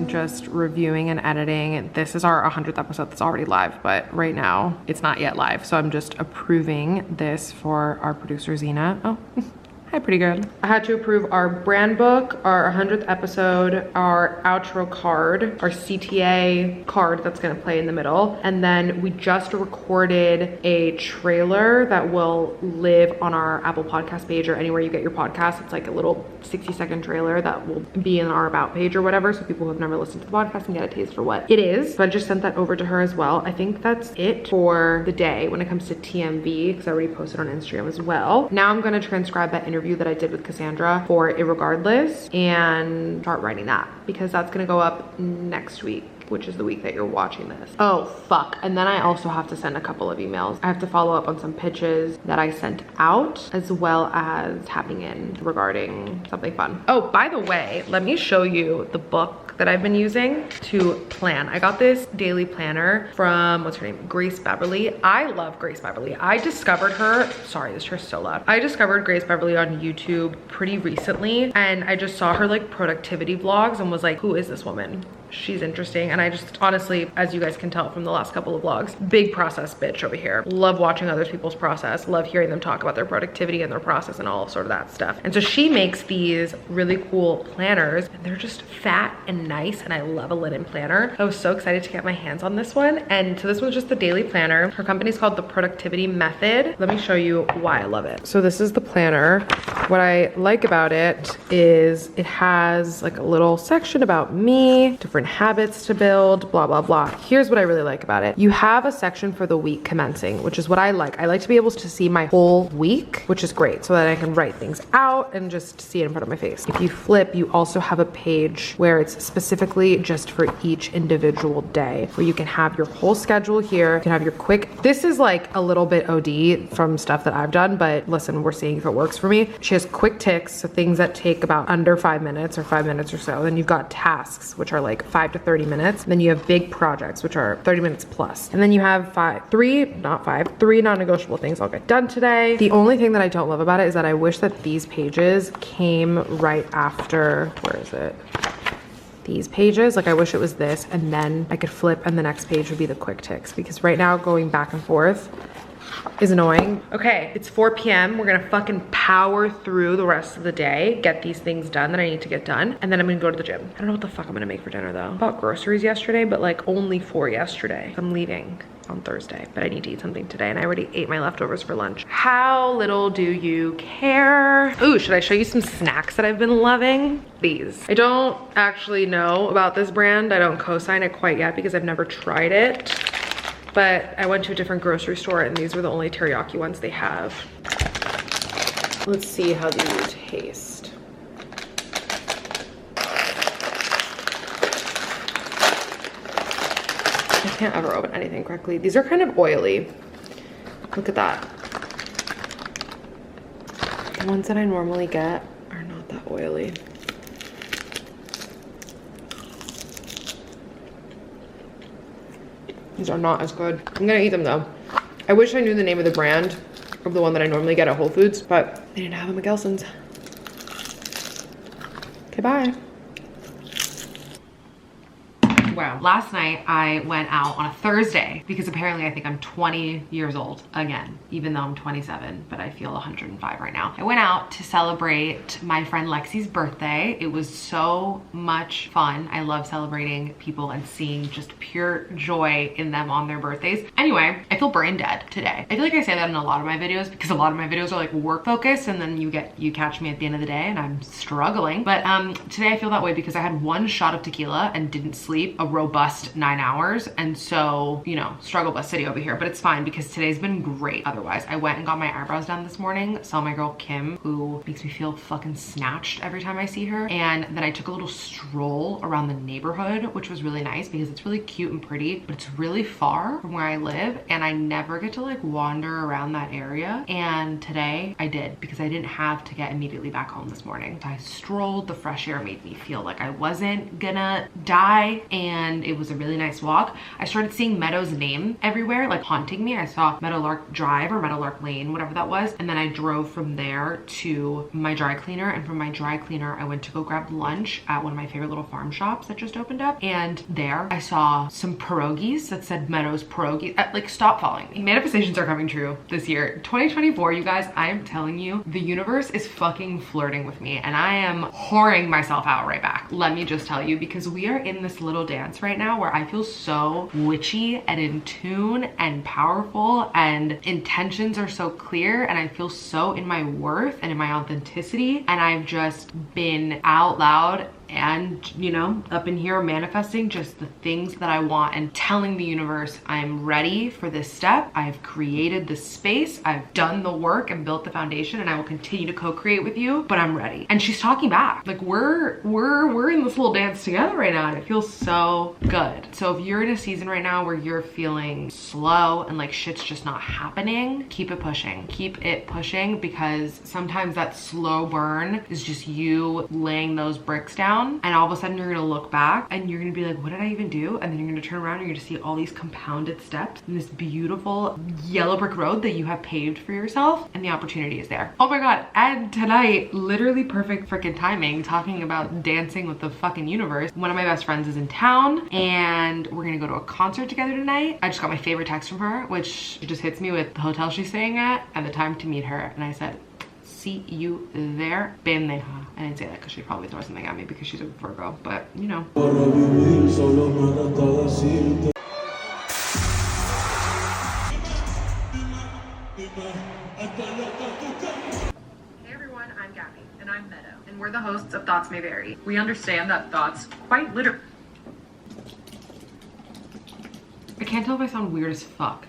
Just reviewing and editing. This is our 100th episode that's already live, but right now it's not yet live. So I'm just approving this for our producer, Zena. Oh, hi, pretty girl. I had to approve our brand book, our 100th episode, our outro card, our CTA card that's gonna play in the middle. And then we just recorded a trailer that will live on our Apple Podcast page or anywhere you get your podcast. It's like a little 60-second trailer that will be in our About page or whatever, so people who have never listened to the podcast can get a taste for what it is. So I just sent that over to her as well. I think that's it for the day when it comes to TMV, because I already posted on Instagram as well. Now I'm gonna transcribe that interview that I did with Cassandra for Irregardless and start writing that, because that's gonna go up next week, which is the week that you're watching this. Oh, fuck. And then I also have to send a couple of emails. I have to follow up on some pitches that I sent out, as well as tapping in regarding something fun. Oh, by the way, let me show you the book that I've been using to plan. I got this daily planner from, what's her name? Grace Beverly. I love Grace Beverly. I discovered her, sorry, this chair's so loud. I discovered Grace Beverly on YouTube pretty recently, and I just saw her like productivity vlogs and was like, who is this woman? She's interesting. And I just honestly, as you guys can tell from the last couple of vlogs, big process bitch over here. Love watching other people's process, love hearing them talk about their productivity and their process and all of sort of that stuff. And so she makes these really cool planners, and they're just fat and nice, and I love a linen planner. I was so excited to get my hands on this one. And so this one's just the daily planner. Her company's called The Productivity Method. Let me show you why I love it. So this is the planner. What I like about it is it has like a little section about me, different habits to build, blah, blah, blah. Here's what I really like about it. You have a section for the week commencing, which is what I like. I like to be able to see my whole week, which is great, so that I can write things out and just see it in front of my face. If you flip, you also have a page where it's specifically just for each individual day, where you can have your whole schedule here. You can have your quick, this is like a little bit OD from stuff that I've done, but listen, we're seeing if it works for me. She has quick ticks, so things that take about under 5 minutes or 5 minutes or so. Then you've got tasks, which are like 5 to 30 minutes. Then you have big projects, which are 30 minutes plus. And then you have three non-negotiable things I'll get done today. The only thing that I don't love about it is that I wish that these pages came right after, where is it? These pages, like I wish it was this, and then I could flip and the next page would be the quick ticks, because right now going back and forth is annoying. Okay, it's 4 p.m. We're gonna fucking power through the rest of the day, get these things done that I need to get done, and then I'm gonna go to the gym. I don't know what the fuck I'm gonna make for dinner though. I bought groceries yesterday, but like only for yesterday. I'm leaving on Thursday, but I need to eat something today, and I already ate my leftovers for lunch. How little do you care? Ooh, should I show you some snacks that I've been loving? These. I don't actually know about this brand. I don't co-sign it quite yet because I've never tried it. But I went to a different grocery store and these were the only teriyaki ones they have. Let's see how these taste. I can't ever open anything correctly. These are kind of oily. Look at that. The ones that I normally get are not that oily. These are not as good. I'm gonna eat them though. I wish I knew the name of the brand of the one that I normally get at Whole Foods, but they didn't have them at Gelson's. Okay, bye. Wow. Last night I went out on a Thursday because apparently I think I'm 20 years old again, even though I'm 27, but I feel 105 right now. I went out to celebrate my friend Lexi's birthday. It was so much fun. I love celebrating people and seeing just pure joy in them on their birthdays. Anyway, I feel brain dead today. I feel like I say that in a lot of my videos because a lot of my videos are like work focused, and then you catch me at the end of the day and I'm struggling. But today I feel that way because I had one shot of tequila and didn't sleep a robust 9 hours, and so, you know, struggle bus city over here, but it's fine because today's been great otherwise. I went and got my eyebrows done this morning, saw my girl Kim, who makes me feel fucking snatched every time I see her, and then I took a little stroll around the neighborhood, which was really nice because it's really cute and pretty, but it's really far from where I live and I never get to like wander around that area, and today I did because I didn't have to get immediately back home this morning. So I strolled, the fresh air made me feel like I wasn't gonna die, and and it was a really nice walk. I started seeing Meadow's name everywhere, like haunting me. I saw Meadowlark Drive or Meadowlark Lane, whatever that was. And then I drove from there to my dry cleaner. And from my dry cleaner, I went to go grab lunch at one of my favorite little farm shops that just opened up. And there I saw some pierogies that said Meadow's Pierogies. Like, stop following me. Manifestations are coming true this year. 2024, you guys, I am telling you, the universe is fucking flirting with me, and I am whoring myself out right back. Let me just tell you, because we are in this little dance right now where I feel so witchy and in tune and powerful, and intentions are so clear, and I feel so in my worth and in my authenticity, and I've just been out loud and, you know, up in here manifesting just the things that I want and telling the universe I'm ready for this step. I've created the space, I've done the work and built the foundation, and I will continue to co-create with you, but I'm ready. And she's talking back. Like, we're in this little dance together right now, and it feels so good. So if you're in a season right now where you're feeling slow and like shit's just not happening, keep it pushing. Keep it pushing, because sometimes that slow burn is just you laying those bricks down, and all of a sudden you're gonna look back and you're gonna be like, what did I even do? And then you're gonna turn around and you're gonna see all these compounded steps in this beautiful yellow brick road that you have paved for yourself, and the opportunity is there. Oh my god, and tonight, literally perfect freaking timing, talking about dancing with the fucking universe. One of my best friends is in town and we're gonna go to a concert together tonight. I just got my favorite text from her, which she just hits me with the hotel she's staying at and the time to meet her, and I said, see you there, pendeja. I didn't say that because she'd probably throw something at me because she's a Virgo, but you know. Hey everyone, I'm Gabby, and I'm Meadow, and we're the hosts of Thoughts May Vary. We understand that thoughts quite literally... I can't tell if I sound weird as fuck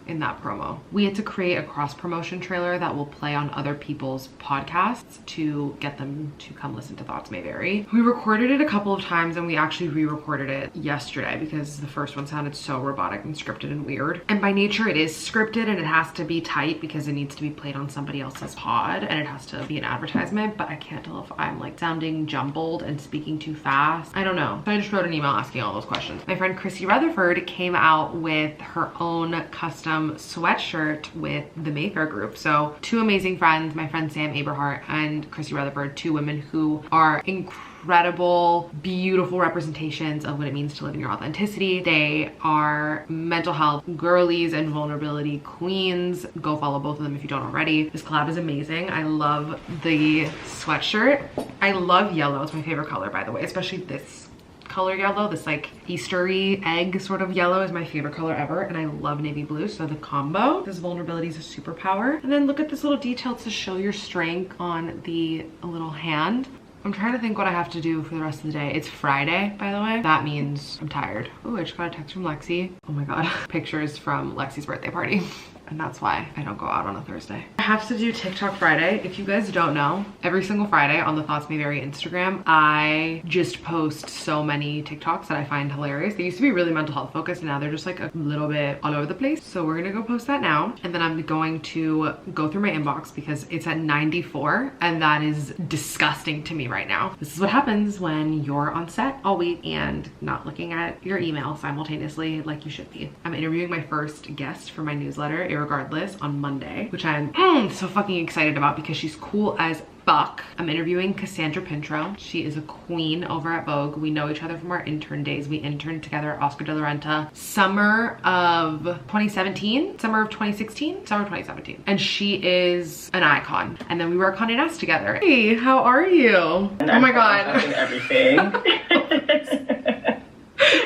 in that promo. We had to create a cross promotion trailer that will play on other people's podcasts to get them to come listen to Thoughts May Vary. We recorded it a couple of times, and we actually re-recorded it yesterday because the first one sounded so robotic and scripted and weird. And by nature it is scripted, and it has to be tight because it needs to be played on somebody else's pod, and it has to be an advertisement, but I can't tell if I'm like sounding jumbled and speaking too fast. I don't know. So I just wrote an email asking all those questions. My friend Chrissy Rutherford came out with her own custom sweatshirt with the Mayfair group. So two amazing friends, my friend Sam Aberhart and Chrissy Rutherford, two women who are incredible, beautiful representations of what it means to live in your authenticity. They are mental health girlies and vulnerability queens. Go follow both of them if you don't already. This collab is amazing. I love the sweatshirt. I love yellow. It's my favorite color, by the way, especially this color yellow. This like Eastery egg sort of yellow is my favorite color ever, and I love navy blue, so the combo. This vulnerability is a superpower. And then look at this little detail to show your strength on the little hand. I'm trying to think what I have to do for the rest of the day. It's Friday, by the way. That means I'm tired. Oh, I just got a text from Lexi. Oh my god. Pictures from Lexi's birthday party. And that's why I don't go out on a Thursday. I have to do TikTok Friday. If you guys don't know, every single Friday on the Thoughts May Vary Instagram, I just post so many TikToks that I find hilarious. They used to be really mental health focused, and now they're just like a little bit all over the place. So we're gonna go post that now. And then I'm going to go through my inbox because it's at 94, and that is disgusting to me right now. This is what happens when you're on set all week and not looking at your email simultaneously like you should be. I'm interviewing my first guest for my newsletter, Irregardless, on Monday, which I'm so fucking excited about because she's cool as fuck. I'm interviewing Cassandra Pintro. She is a queen over at Vogue. We know each other from our intern days. We interned together at Oscar de la Renta summer of 2017, summer of 2016, summer of 2017. And she is an icon. And then we were at Condé Nast together. Hey, how are you? Oh my god. Everything.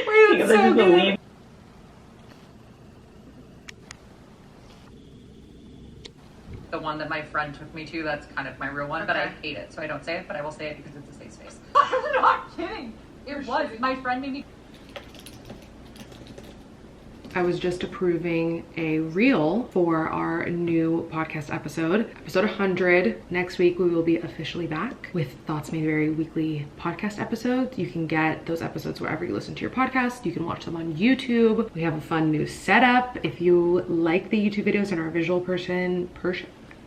Wait, that's so good. The one that my friend took me to, that's kind of my real one, but I hate it, so I don't say it, but I will say it because it's a safe space. I'm not kidding. It was. My friend made me... I was just approving a reel for our new podcast episode 100. Next week, we will be officially back with Thoughts May Vary weekly podcast episodes. You can get those episodes wherever you listen to your podcast. You can watch them on YouTube. We have a fun new setup. If you like the YouTube videos and are a visual person,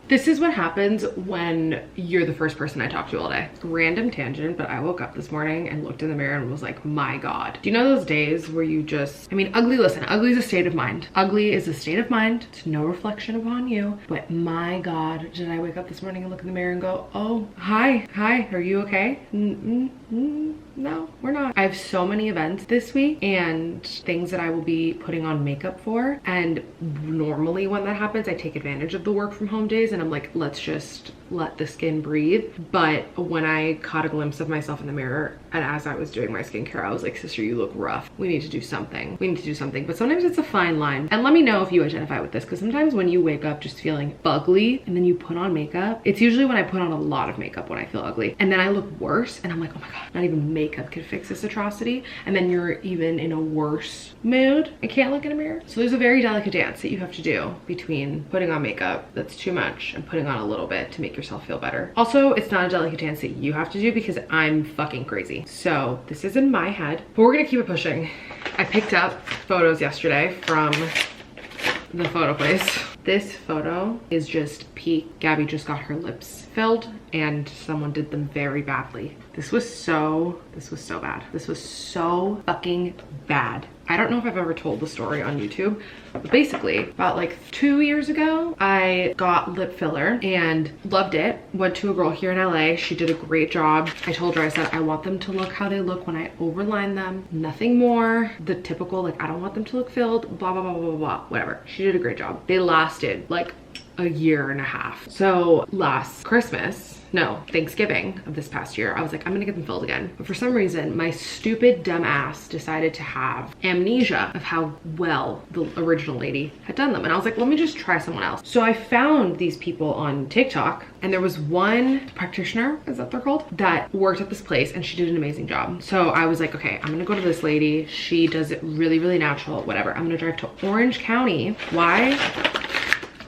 This is what happens when you're the first person I talk to all day. Random tangent, but I woke up this morning and looked in the mirror and was like, my God. Do you know those days where you just, I mean, ugly, listen, ugly is a state of mind. Ugly is a state of mind. It's no reflection upon you. But my God, did I wake up this morning and look in the mirror and go, oh, hi, are you okay? No, we're not. I have so many events this week and things that I will be putting on makeup for. And normally when that happens, I take advantage of the work from home days and I'm like, let's just let the skin breathe. But when I caught a glimpse of myself in the mirror and as I was doing my skincare, I was like, sister, you look rough. We need to do something. We need to do something. But sometimes it's a fine line. And let me know if you identify with this, because sometimes when you wake up just feeling ugly and then you put on makeup, it's usually when I put on a lot of makeup when I feel ugly. And then I look worse and I'm like, oh my God, not even makeup could fix this atrocity. And then you're even in a worse mood and can't look in a mirror. So there's a very delicate dance that you have to do between putting on makeup that's too much and putting on a little bit to make yourself feel better. Also, it's not a delicate dance that you have to do because I'm fucking crazy. So this is in my head, but we're gonna keep it pushing. I picked up photos yesterday from the photo place. This photo is just peak. Gabby just got her lips filled and someone did them very badly. This was so bad. This was so fucking bad. I don't know if I've ever told the story on YouTube, but basically about like 2 years ago, I got lip filler and loved it. Went to a girl here in LA. She did a great job. I told her, I said, I want them to look how they look when I overline them. Nothing more. The typical, like, I don't want them to look filled, blah, blah, blah, blah, blah, whatever. She did a great job. They lasted like a year and a half. So last Christmas, no, Thanksgiving of this past year, I was like, I'm gonna get them filled again. But for some reason, my stupid dumb ass decided to have amnesia of how well the original lady had done them. And I was like, let me just try someone else. So I found these people on TikTok and there was one practitioner, is that what they're called, that worked at this place and she did an amazing job. So I was like, okay, I'm gonna go to this lady. She does it really, really natural, whatever. I'm gonna drive to Orange County. Why?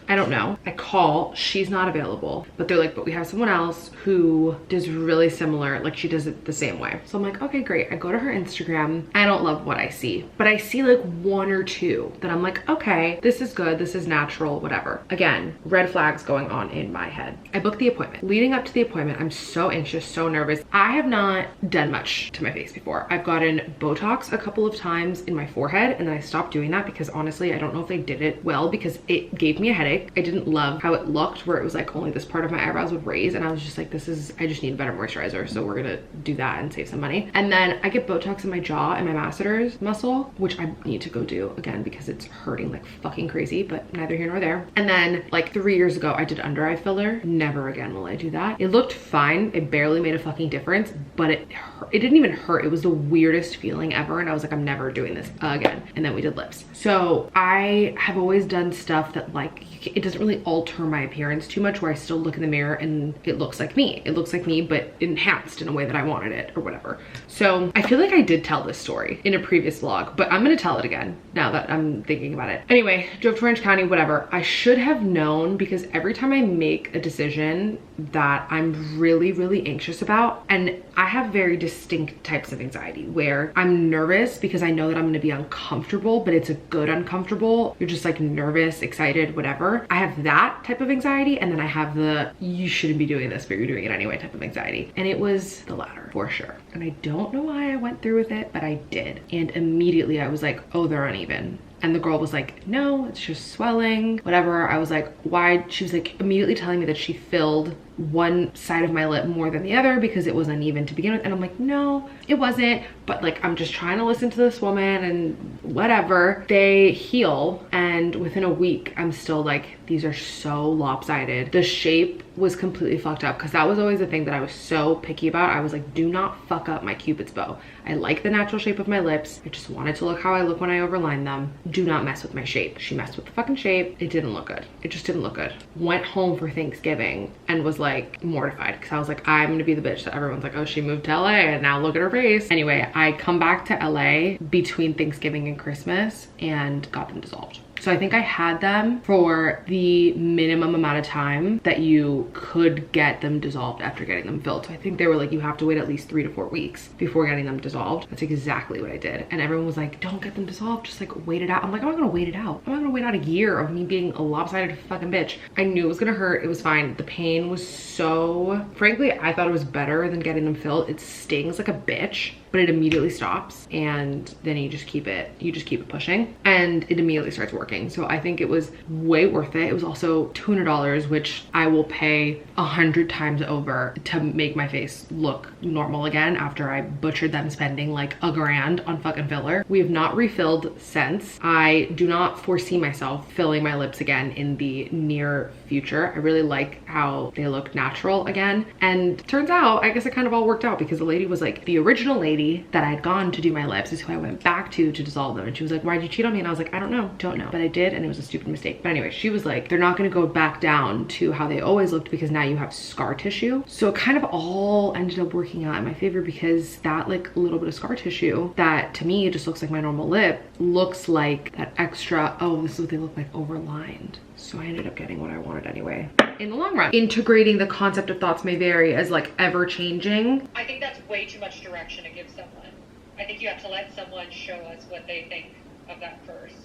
I don't know. I call, she's not available, but they're like, but we have someone else who does really similar, like she does it the same way. So I'm like, okay, great. I go to her Instagram. I don't love what I see, but I see like one or two that I'm like, okay, this is good. This is natural, whatever. Again, red flags going on in my head. I booked the appointment. Leading up to the appointment, I'm so anxious, so nervous. I have not done much to my face before. I've gotten Botox a couple of times in my forehead and then I stopped doing that because honestly, I don't know if they did it well because it gave me a headache. I didn't love how it looked where it was like only this part of my eyebrows would raise and I was just like, I just need a better moisturizer, so we're gonna do that and save some money. And then I get Botox in my jaw and my masseter's muscle, which I need to go do again because it's hurting like fucking crazy, but neither here nor there. And then like 3 years ago, I did under eye filler. Never again will I do that. It looked fine. It barely made a fucking difference, but it didn't even hurt. It was the weirdest feeling ever. And I was like, I'm never doing this again. And then we did lips. So I have always done stuff that like, it doesn't really alter my appearance too much where I still look in the mirror and it looks like me. It looks like me, but enhanced in a way that I wanted it or whatever. So I feel like I did tell this story in a previous vlog, but I'm gonna tell it again now that I'm thinking about it. Anyway, drove to Orange County, whatever. I should have known because every time I make a decision that I'm really, really anxious about, and I have very distinct types of anxiety where I'm nervous because I know that I'm gonna be uncomfortable, but it's a good uncomfortable. You're just like nervous, excited, whatever. I have that type of anxiety, and then I have the you shouldn't be doing this but you're doing it anyway type of anxiety, and it was the latter for sure. And I don't know why I went through with it, but I did. And immediately I was like, oh, they're uneven. And the girl was like, no, it's just swelling, whatever. I was like, why? She was like immediately telling me that she filled one side of my lip more than the other because it was uneven to begin with. And I'm like, no, it wasn't. But like, I'm just trying to listen to this woman and whatever. They heal. And within a week, I'm still like, these are so lopsided. The shape was completely fucked up because that was always the thing that I was so picky about. I was like, do not fuck up my Cupid's bow. I like the natural shape of my lips. I just wanted to look how I look when I overline them. Do not mess with my shape. She messed with the fucking shape. It didn't look good. It just didn't look good. Went home for Thanksgiving and was like mortified because I was like, I'm gonna be the bitch that everyone's like, oh, she moved to LA and now look at her face. Anyway, I come back to LA between Thanksgiving and Christmas and got them dissolved. So I think I had them for the minimum amount of time that you could get them dissolved after getting them filled. So I think they were like, you have to wait at least 3 to 4 weeks before getting them dissolved. That's exactly what I did. And everyone was like, don't get them dissolved, just like wait it out. I'm like, I'm not gonna wait it out. I'm not gonna wait out a year of me being a lopsided fucking bitch. I knew it was gonna hurt. It was fine. The pain was so, frankly, I thought it was better than getting them filled. It stings like a bitch, but it immediately stops, and then you just keep it pushing, and it immediately starts working. So I think it was way worth it. It was also $200, which I will pay 100 times over to make my face look normal again after I butchered them spending like $1,000 on fucking filler. We have not refilled since. I do not foresee myself filling my lips again in the near future. I really like how they look natural again. And turns out, I guess it kind of all worked out, because the lady was like, the original lady that I had gone to do my lips is who I went back to dissolve them. And she was like, why'd you cheat on me? And I was like, I don't know, but I did, and it was a stupid mistake. But anyway, she was like, they're not gonna go back down to how they always looked because now you have scar tissue. So it kind of all ended up working out in my favor, because that like little bit of scar tissue that to me just looks like my normal lip looks like that extra, oh, this is what they look like, overlined. So I ended up getting what I wanted anyway. In the long run, integrating the concept of thoughts may vary as like ever changing. I think that's way too much direction to give someone. I think you have to let someone show us what they think of that first.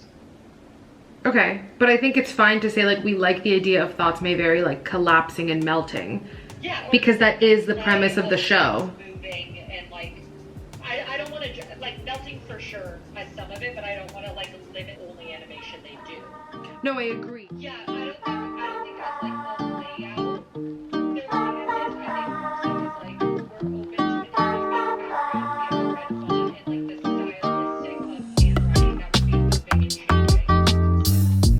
Okay, but I think it's fine to say like we like the idea of thoughts may vary, like collapsing and melting. Yeah. Because that is the premise of the show. Moving and like, I don't want to, like melting for sure has some of it, but I don't want to like limit only animation they do. No, I agree. Yeah.